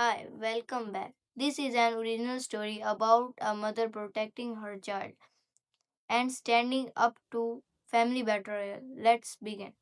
Hi, welcome back. This is an original story about a mother protecting her child and standing up to family betrayal. Let's begin.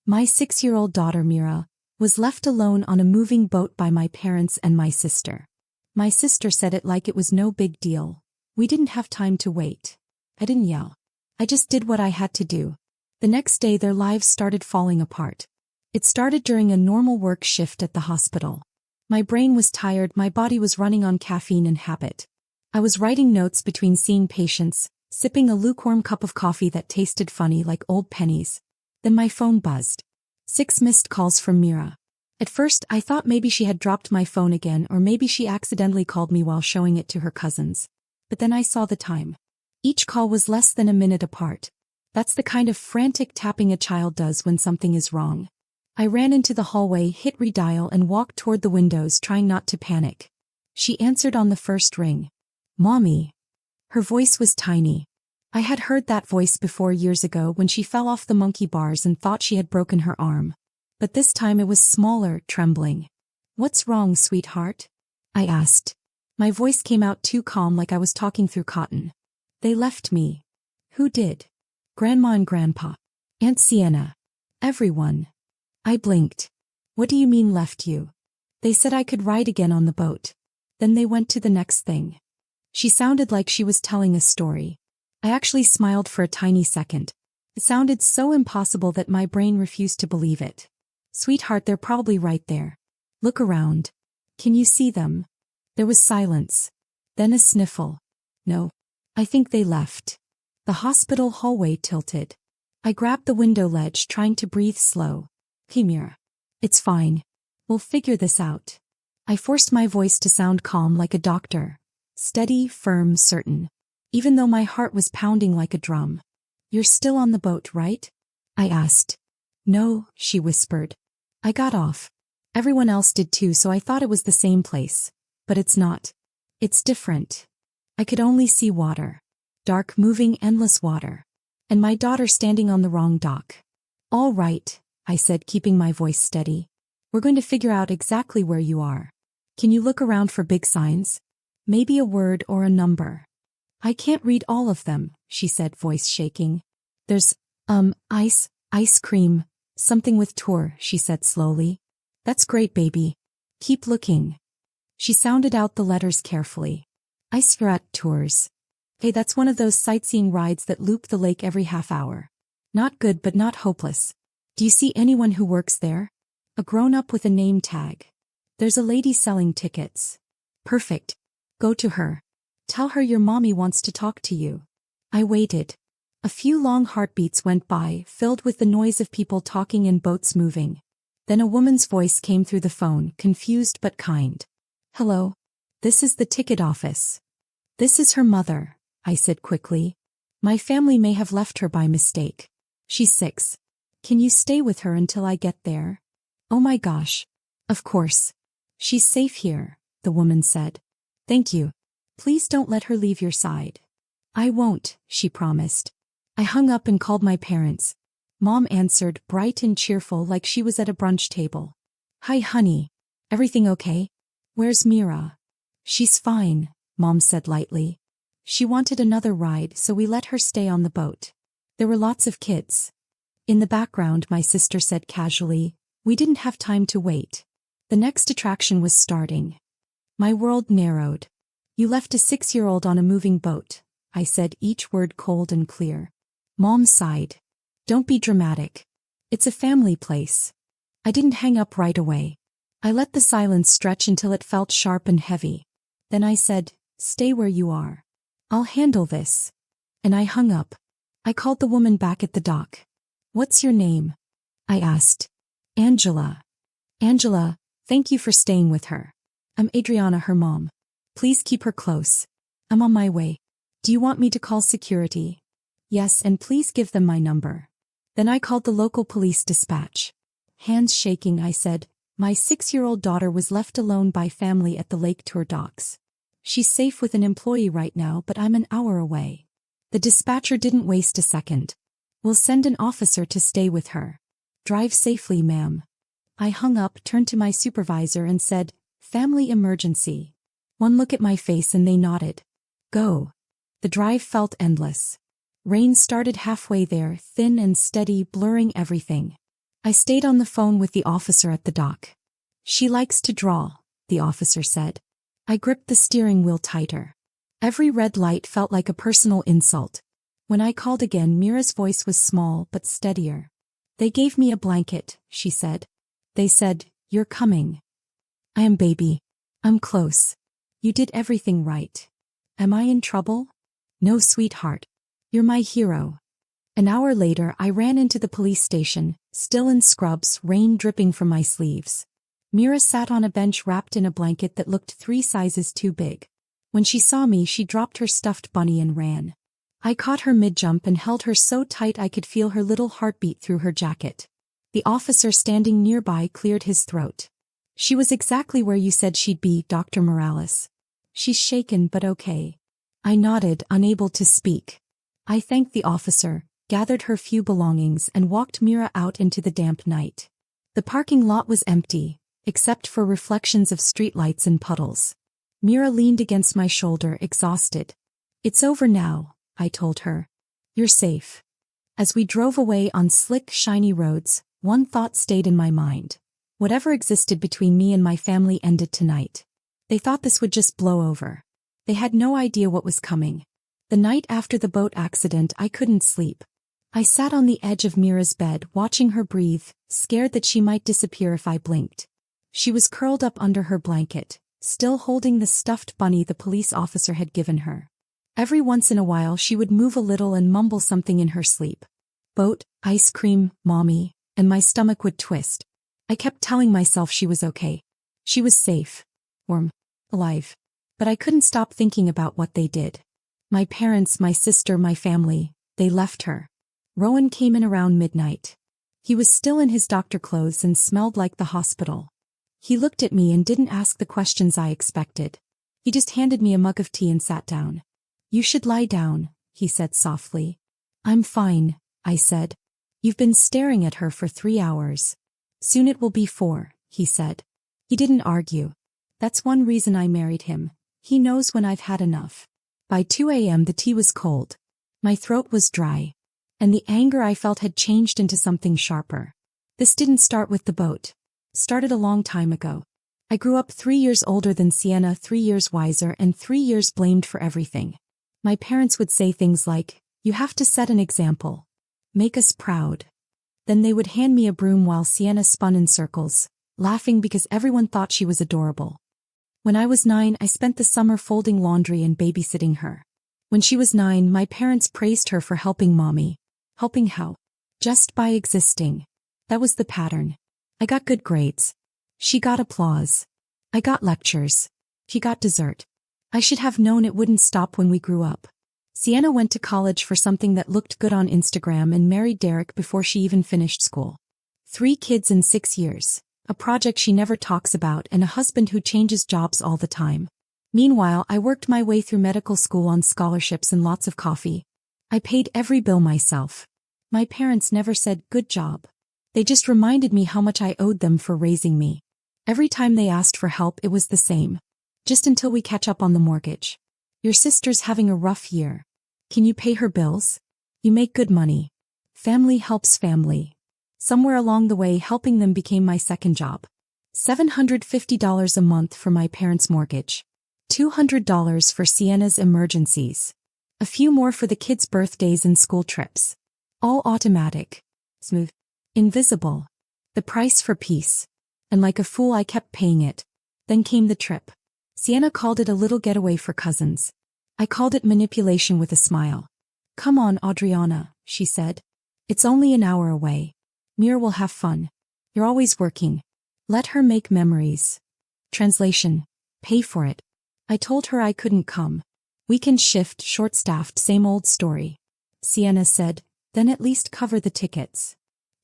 My 6-year-old daughter Mira was left alone on a moving boat by my parents and my sister. My sister said it like it was no big deal. We didn't have time to wait. I didn't yell. I just did what I had to do. The next day their lives started falling apart. It started during a normal work shift at the hospital. My brain was tired, my body was running on caffeine and habit. I was writing notes between seeing patients, sipping a lukewarm cup of coffee that tasted funny like old pennies. Then my phone buzzed. 6 missed calls from Mira. At first, I thought maybe she had dropped my phone again or maybe she accidentally called me while showing it to her cousins. But then I saw the time. Each call was less than a minute apart. That's the kind of frantic tapping a child does when something is wrong. I ran into the hallway, hit redial and walked toward the windows trying not to panic. She answered on the first ring. Mommy. Her voice was tiny. I had heard that voice before years ago when she fell off the monkey bars and thought she had broken her arm. But this time it was smaller, trembling. What's wrong, sweetheart? I asked. My voice came out too calm like I was talking through cotton. They left me. Who did? Grandma and Grandpa. Aunt Sienna. Everyone. I blinked. What do you mean left you? They said I could ride again on the boat. Then they went to the next thing. She sounded like she was telling a story. I actually smiled for a tiny second. It sounded so impossible that my brain refused to believe it. Sweetheart, they're probably right there. Look around. Can you see them? There was silence. Then a sniffle. No. I think they left. The hospital hallway tilted. I grabbed the window ledge, trying to breathe slow. Hey, Mira. It's fine. We'll figure this out. I forced my voice to sound calm like a doctor. Steady, firm, certain. Even though my heart was pounding like a drum. You're still on the boat, right? I asked. No, she whispered. I got off. Everyone else did too, so I thought it was the same place. But it's not. It's different. I could only see water. Dark, moving, endless water. And my daughter standing on the wrong dock. All right, I said, keeping my voice steady. We're going to figure out exactly where you are. Can you look around for big signs? Maybe a word or a number. I can't read all of them, she said, voice shaking. There's, ice cream, something with tour, she said slowly. That's great, baby. Keep looking. She sounded out the letters carefully. Ice yacht tours. Hey, that's one of those sightseeing rides that loop the lake every half hour. Not good but not hopeless. Do you see anyone who works there? A grown-up with a name tag. There's a lady selling tickets. Perfect. Go to her. Tell her your mommy wants to talk to you. I waited. A few long heartbeats went by, filled with the noise of people talking and boats moving. Then a woman's voice came through the phone, confused but kind. Hello. This is the ticket office. This is her mother, I said quickly. My family may have left her by mistake. She's 6. Can you stay with her until I get there? Oh my gosh. Of course. She's safe here, the woman said. Thank you. Please don't let her leave your side. I won't, she promised. I hung up and called my parents. Mom answered, bright and cheerful like she was at a brunch table. Hi, honey. Everything okay? Where's Mira? She's fine, Mom said lightly. She wanted another ride, so we let her stay on the boat. There were lots of kids. In the background, my sister said casually, we didn't have time to wait. The next attraction was starting. My world narrowed. You left a 6-year-old on a moving boat, I said, each word cold and clear. Mom sighed. Don't be dramatic. It's a family place. I didn't hang up right away. I let the silence stretch until it felt sharp and heavy. Then I said, stay where you are. I'll handle this. And I hung up. I called the woman back at the dock. What's your name? I asked. Angela. Angela, thank you for staying with her. I'm Adriana, her mom. Please keep her close. I'm on my way. Do you want me to call security? Yes, and please give them my number. Then I called the local police dispatch. Hands shaking, I said, my 6-year-old daughter was left alone by family at the lake tour docks. She's safe with an employee right now, but I'm an hour away. The dispatcher didn't waste a second. We'll send an officer to stay with her. Drive safely, ma'am. I hung up, turned to my supervisor and said, "Family emergency." One look at my face and they nodded. Go. The drive felt endless. Rain started halfway there, thin and steady, blurring everything. I stayed on the phone with the officer at the dock. "She likes to draw," the officer said. I gripped the steering wheel tighter. Every red light felt like a personal insult. When I called again, Mira's voice was small but steadier. "They gave me a blanket," she said. "They said, you're coming." "I am, baby. I'm close. You did everything right. Am I in trouble?" "No, sweetheart. You're my hero." An hour later, I ran into the police station, still in scrubs, rain dripping from my sleeves. Mira sat on a bench wrapped in a blanket that looked 3 sizes too big. When she saw me, she dropped her stuffed bunny and ran. I caught her mid-jump and held her so tight I could feel her little heartbeat through her jacket. The officer standing nearby cleared his throat. "She was exactly where you said she'd be, Dr. Morales. She's shaken but okay." I nodded, unable to speak. I thanked the officer, gathered her few belongings and walked Mira out into the damp night. The parking lot was empty, except for reflections of streetlights and puddles. Mira leaned against my shoulder, exhausted. "It's over now," I told her. "You're safe." As we drove away on slick, shiny roads, one thought stayed in my mind. Whatever existed between me and my family ended tonight. They thought this would just blow over. They had no idea what was coming. The night after the boat accident, I couldn't sleep. I sat on the edge of Mira's bed, watching her breathe, scared that she might disappear if I blinked. She was curled up under her blanket, still holding the stuffed bunny the police officer had given her. Every once in a while she would move a little and mumble something in her sleep. "Boat, ice cream, mommy," and my stomach would twist. I kept telling myself she was okay. She was safe, warm, alive. But I couldn't stop thinking about what they did. My parents, my sister, my family, they left her. Rowan came in around midnight. He was still in his doctor clothes and smelled like the hospital. He looked at me and didn't ask the questions I expected. He just handed me a mug of tea and sat down. "You should lie down," he said softly. "I'm fine," I said. "You've been staring at her for 3 hours. Soon it will be 4, he said. He didn't argue. That's one reason I married him. He knows when I've had enough. By 2 a.m. the tea was cold. My throat was dry. And the anger I felt had changed into something sharper. This didn't start with the boat. It started a long time ago. I grew up 3 years older than Sienna, 3 years wiser, and 3 years blamed for everything. My parents would say things like, "You have to set an example. Make us proud." Then they would hand me a broom while Sienna spun in circles, laughing because everyone thought she was adorable. When I was 9, I spent the summer folding laundry and babysitting her. When she was 9, my parents praised her for helping mommy. Helping how? Just by existing. That was the pattern. I got good grades. She got applause. I got lectures. She got dessert. I should have known it wouldn't stop when we grew up. Sienna went to college for something that looked good on Instagram and married Derek before she even finished school. 3 kids in 6 years. A project she never talks about, and a husband who changes jobs all the time. Meanwhile, I worked my way through medical school on scholarships and lots of coffee. I paid every bill myself. My parents never said, "Good job." They just reminded me how much I owed them for raising me. Every time they asked for help, it was the same. "Just until we catch up on the mortgage. Your sister's having a rough year. Can you pay her bills? You make good money. Family helps family." Somewhere along the way, helping them became my second job. $750 a month for my parents' mortgage. $200 for Sienna's emergencies. A few more for the kids' birthdays and school trips. All automatic. Smooth. Invisible. The price for peace. And like a fool I kept paying it. Then came the trip. Sienna called it a little getaway for cousins. I called it manipulation with a smile. "Come on, Adriana," she said. "It's only an hour away. Mira will have fun. You're always working. Let her make memories." Translation. Pay for it. I told her I couldn't come. Weekend shift, short-staffed, same old story. Sienna said, "Then at least cover the tickets."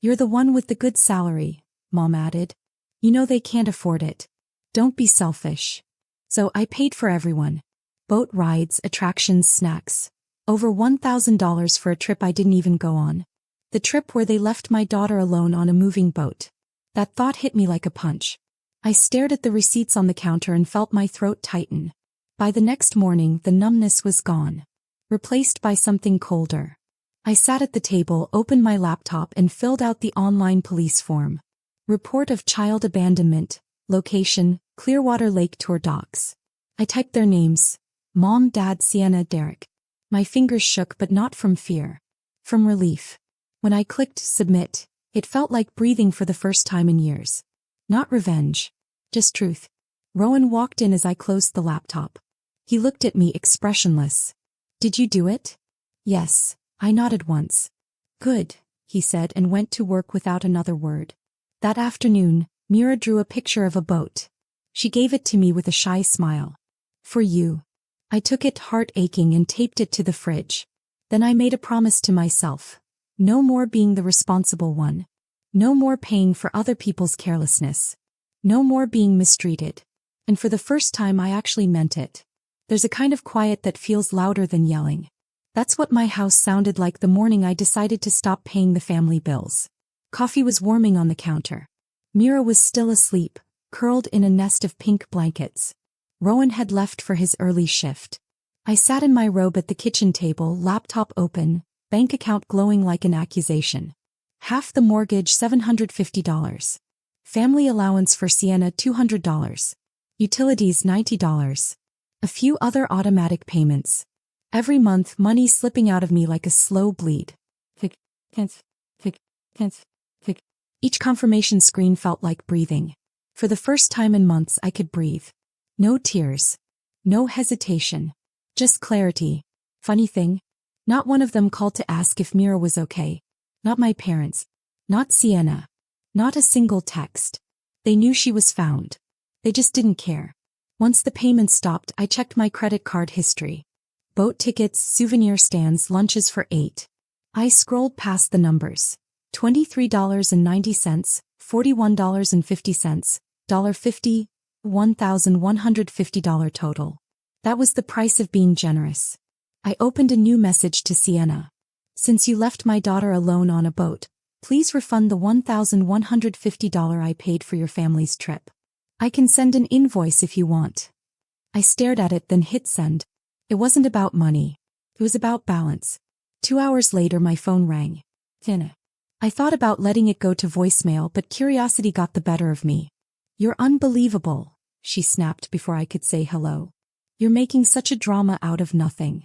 "You're the one with the good salary," Mom added. "You know they can't afford it. Don't be selfish." So I paid for everyone. Boat rides, attractions, snacks. Over $1,000 for a trip I didn't even go on. The trip where they left my daughter alone on a moving boat. That thought hit me like a punch. I stared at the receipts on the counter and felt my throat tighten. By the next morning, the numbness was gone, replaced by something colder. I sat at the table, opened my laptop, and filled out the online police form. Report of child abandonment. Location, Clearwater Lake Tour Docks. I typed their names. Mom, Dad, Sienna, Derek. My fingers shook, but not from fear. From relief. When I clicked submit, it felt like breathing for the first time in years. Not revenge. Just truth. Rowan walked in as I closed the laptop. He looked at me expressionless. Did you do it? Yes, I nodded once. Good, he said and went to work without another word. That afternoon, Mira drew a picture of a boat. She gave it to me with a shy smile. For you. I took it, heart aching, and taped it to the fridge. Then I made a promise to myself. No more being the responsible one. No more paying for other people's carelessness. No more being mistreated. And for the first time I actually meant it. There's a kind of quiet that feels louder than yelling. That's what my house sounded like the morning I decided to stop paying the family bills. Coffee was warming on the counter. Mira was still asleep, curled in a nest of pink blankets. Rowan had left for his early shift. I sat in my robe at the kitchen table, laptop open, bank account glowing like an accusation. Half the mortgage, $750. Family allowance for Sienna, $200. Utilities, $90. A few other automatic payments. Every month, money slipping out of me like a slow bleed. Each confirmation screen felt like breathing. For the first time in months, I could breathe. No tears. No hesitation. Just clarity. Funny thing, not one of them called to ask if Mira was okay. Not my parents. Not Sienna. Not a single text. They knew she was found. They just didn't care. Once the payments stopped, I checked my credit card history. Boat tickets, souvenir stands, lunches for 8. I scrolled past the numbers. $23.90, $41.50, $50, $1,150 total. That was the price of being generous. I opened a new message to Sienna. Since you left my daughter alone on a boat, please refund the $1,150 I paid for your family's trip. I can send an invoice if you want. I stared at it, then hit send. It wasn't about money. It was about balance. 2 hours later, my phone rang. Sienna. I thought about letting it go to voicemail, but curiosity got the better of me. You're unbelievable, she snapped before I could say hello. You're making such a drama out of nothing.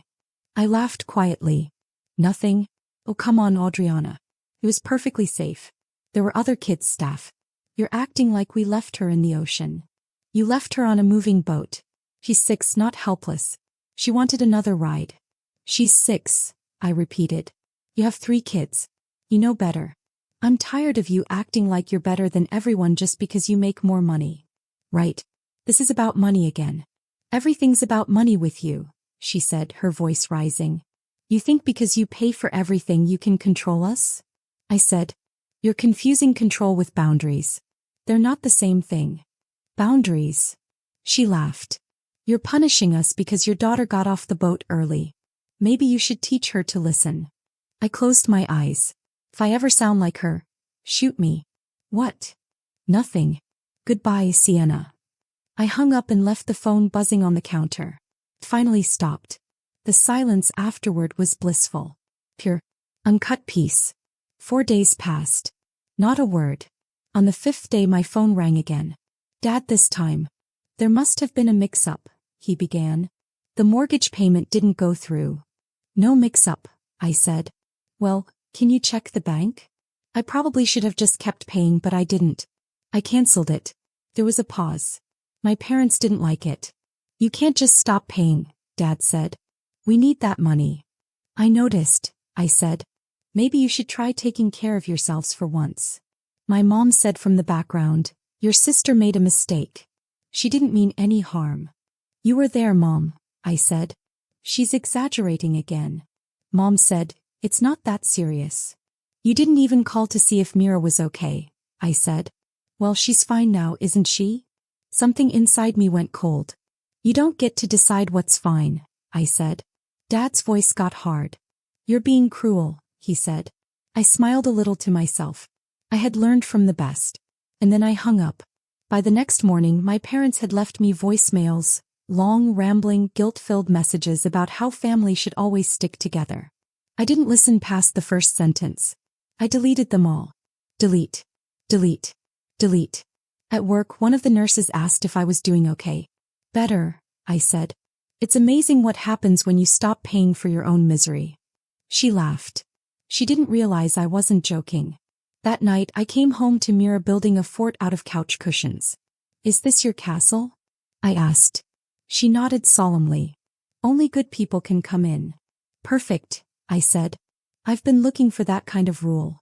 I laughed quietly. Nothing? Oh, come on, Audriana. It was perfectly safe. There were other kids' staff. You're acting like we left her in the ocean. You left her on a moving boat. She's 6, not helpless. She wanted another ride. She's 6, I repeated. You have 3 kids. You know better. I'm tired of you acting like you're better than everyone just because you make more money. Right. This is about money again. Everything's about money with you, she said, her voice rising. You think because you pay for everything you can control us? I said. You're confusing control with boundaries. They're not the same thing. Boundaries. She laughed. You're punishing us because your daughter got off the boat early. Maybe you should teach her to listen. I closed my eyes. If I ever sound like her, shoot me. What? Nothing. Goodbye, Sienna. I hung up and left the phone buzzing on the counter. It finally stopped. The silence afterward was blissful. Pure, uncut peace. 4 days passed. Not a word. On the 5th day my phone rang again. Dad this time. There must have been a mix-up, he began. The mortgage payment didn't go through. No mix-up, I said. Well, can you check the bank? I probably should have just kept paying, but I didn't. I canceled it. There was a pause. My parents didn't like it. You can't just stop paying, Dad said. We need that money. I noticed, I said. Maybe you should try taking care of yourselves for once. My mom said from the background, your sister made a mistake. She didn't mean any harm. You were there, Mom, I said. She's exaggerating again. Mom said, it's not that serious. You didn't even call to see if Mira was okay, I said. Well, she's fine now, isn't she? Something inside me went cold. You don't get to decide what's fine, I said. Dad's voice got hard. You're being cruel, he said. I smiled a little to myself. I had learned from the best. And then I hung up. By the next morning, my parents had left me voicemails, long, rambling, guilt-filled messages about how family should always stick together. I didn't listen past the first sentence. I deleted them all. Delete. Delete. Delete. At work, one of the nurses asked if I was doing okay. Better, I said. It's amazing what happens when you stop paying for your own misery. She laughed. She didn't realize I wasn't joking. That night, I came home to Mira building a fort out of couch cushions. Is this your castle? I asked. She nodded solemnly. Only good people can come in. Perfect, I said. I've been looking for that kind of rule.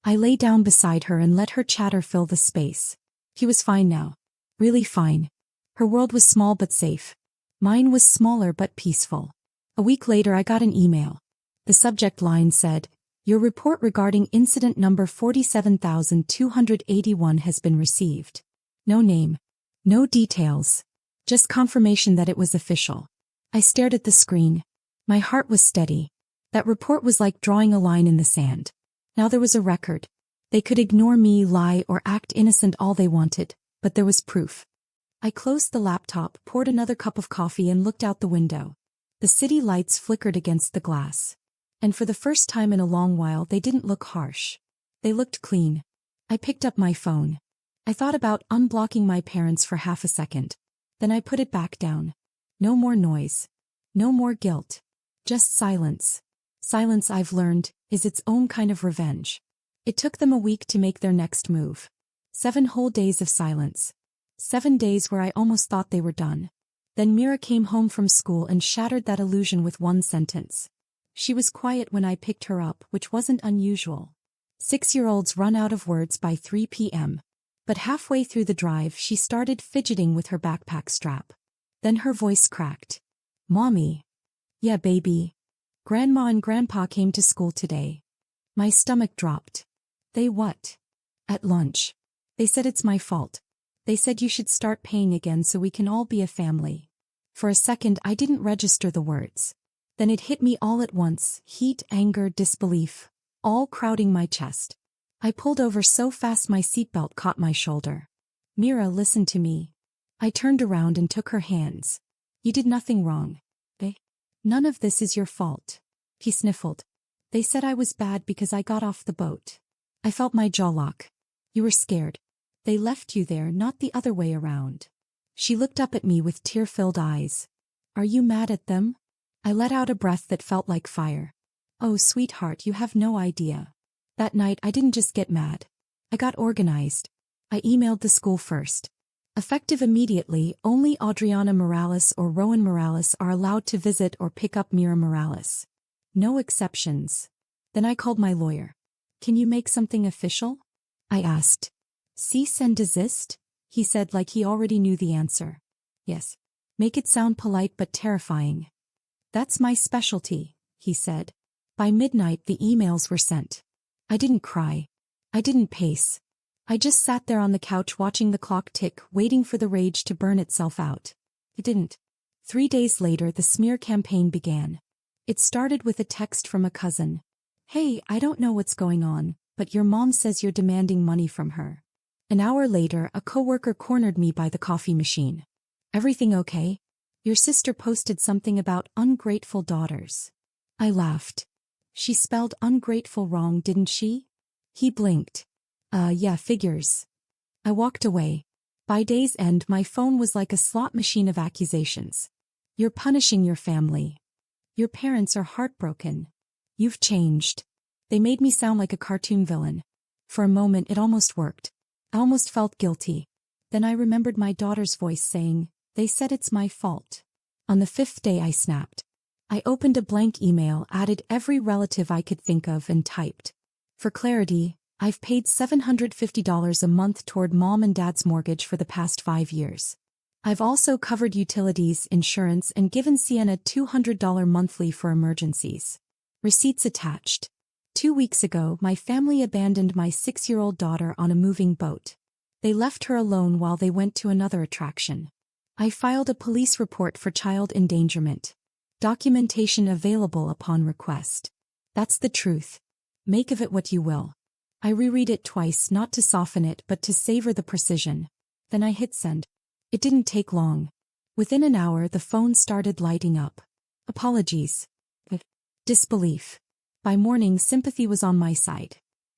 I lay down beside her and let her chatter fill the space. He was fine now. Really fine. Her world was small but safe. Mine was smaller but peaceful. A week later, I got an email. The subject line said, "Your report regarding incident number 47,281 has been received." No name. No details. Just confirmation that it was official. I stared at the screen. My heart was steady. That report was like drawing a line in the sand. Now there was a record. They could ignore me, lie, or act innocent all they wanted, but there was proof. I closed the laptop, poured another cup of coffee, and looked out the window. The city lights flickered against the glass. And for the first time in a long while, they didn't look harsh. They looked clean. I picked up my phone. I thought about unblocking my parents for half a second. Then I put it back down. No more noise. No more guilt. Just silence. Silence, I've learned, is its own kind of revenge. It took them a week to make their next move. 7 whole days of silence. 7 days where I almost thought they were done. Then Mira came home from school and shattered that illusion with one sentence. She was quiet when I picked her up, which wasn't unusual. 6-year-olds run out of words by 3 p.m. But halfway through the drive, she started fidgeting with her backpack strap. Then her voice cracked. "Mommy." "Yeah, baby. Grandma and Grandpa came to school today." My stomach dropped. "They what?" "At lunch. They said it's my fault. They said you should start paying again so we can all be a family." For a second, I didn't register the words. Then it hit me all at once, heat, anger, disbelief, all crowding my chest. I pulled over so fast my seatbelt caught my shoulder. "Mira, listen to me." I turned around and took her hands. "You did nothing wrong. None of this is your fault." He sniffled. "They said I was bad because I got off the boat." I felt my jaw lock. "You were scared. They left you there, not the other way around." She looked up at me with tear-filled eyes. "Are you mad at them?" I let out a breath that felt like fire. "Oh, sweetheart, you have no idea." That night, I didn't just get mad. I got organized. I emailed the school first. Effective immediately, only Adriana Morales or Rowan Morales are allowed to visit or pick up Mira Morales. No exceptions. Then I called my lawyer. "Can you make something official?" I asked. "Cease and desist?" He said like he already knew the answer. "Yes. Make it sound polite but terrifying." "That's my specialty," he said. By midnight, the emails were sent. I didn't cry. I didn't pace. I just sat there on the couch watching the clock tick, waiting for the rage to burn itself out. It didn't. 3 days later, the smear campaign began. It started with a text from a cousin. "Hey, I don't know what's going on, but your mom says you're demanding money from her." An hour later, a coworker cornered me by the coffee machine. "Everything okay? Your sister posted something about ungrateful daughters." I laughed. "She spelled ungrateful wrong, didn't she?" He blinked. Yeah, figures." I walked away. By day's end, my phone was like a slot machine of accusations. "You're punishing your family. Your parents are heartbroken. You've changed." They made me sound like a cartoon villain. For a moment, it almost worked. I almost felt guilty. Then I remembered my daughter's voice saying, "They said it's my fault." On the 5th day, I snapped. I opened a blank email, added every relative I could think of, and typed. "For clarity, I've paid $750 a month toward Mom and Dad's mortgage for the past 5 years. I've also covered utilities, insurance, and given Sienna $200 monthly for emergencies. Receipts attached." 2 weeks ago, my family abandoned my 6-year-old daughter on a moving boat. They left her alone while they went to another attraction. I filed a police report for child endangerment. Documentation available upon request. That's the truth. Make of it what you will. I reread it twice, not to soften it but to savor the precision. Then I hit send. It didn't take long. Within an hour the phone started lighting up. Apologies. Disbelief. By morning sympathy was on my side.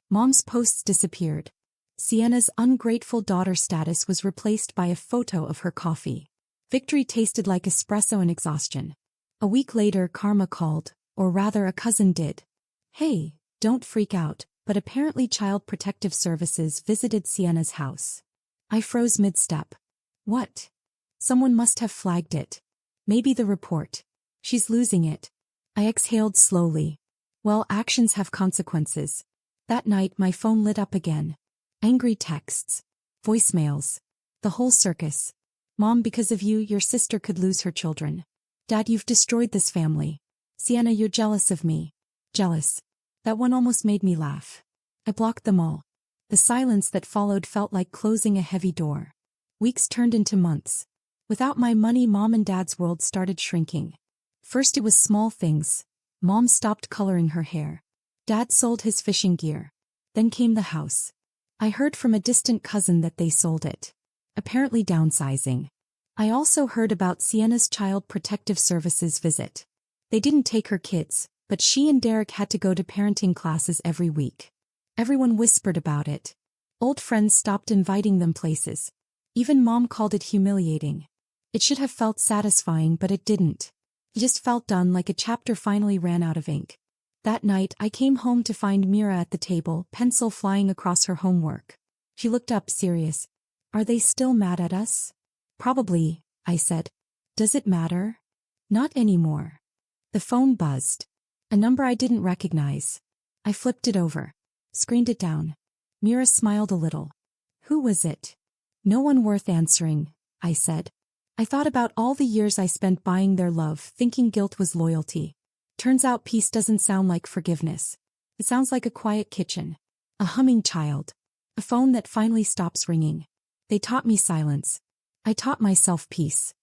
Mom's posts disappeared. Sienna's ungrateful daughter status was replaced by a photo of her coffee. Victory tasted like espresso and exhaustion. A week later Karma called, or rather a cousin did. Hey, don't freak out, but apparently Child Protective Services visited Sienna's house. I froze mid-step. What? Someone must have flagged it. Maybe the report. She's losing it. I exhaled slowly. Well, actions have consequences. That night my phone lit up again. Angry texts. Voicemails. The whole circus. Mom, because of you, your sister could lose her children. Dad, you've destroyed this family. Sienna, you're jealous of me. Jealous. That one almost made me laugh. I blocked them all. The silence that followed felt like closing a heavy door. Weeks turned into months. Without my money, Mom and Dad's world started shrinking. First it was small things. Mom stopped coloring her hair. Dad sold his fishing gear. Then came the house. I heard from a distant cousin that they sold it. Apparently downsizing. I also heard about Sienna's Child Protective Services visit. They didn't take her kids, but she and Derek had to go to parenting classes every week. Everyone whispered about it. Old friends stopped inviting them places. Even Mom called it humiliating. It should have felt satisfying, but it didn't. It just felt done, like a chapter finally ran out of ink. That night I came home to find Mira at the table, pencil flying across her homework. She looked up, serious. Are they still mad at us? Probably, I said. Does it matter? Not anymore. The phone buzzed. A number I didn't recognize. I flipped it over. Screened it down. Mira smiled a little. Who was it? No one worth answering, I said. I thought about all the years I spent buying their love, thinking guilt was loyalty. Turns out peace doesn't sound like forgiveness. It sounds like a quiet kitchen. A humming child. A phone that finally stops ringing. They taught me silence. I taught myself peace.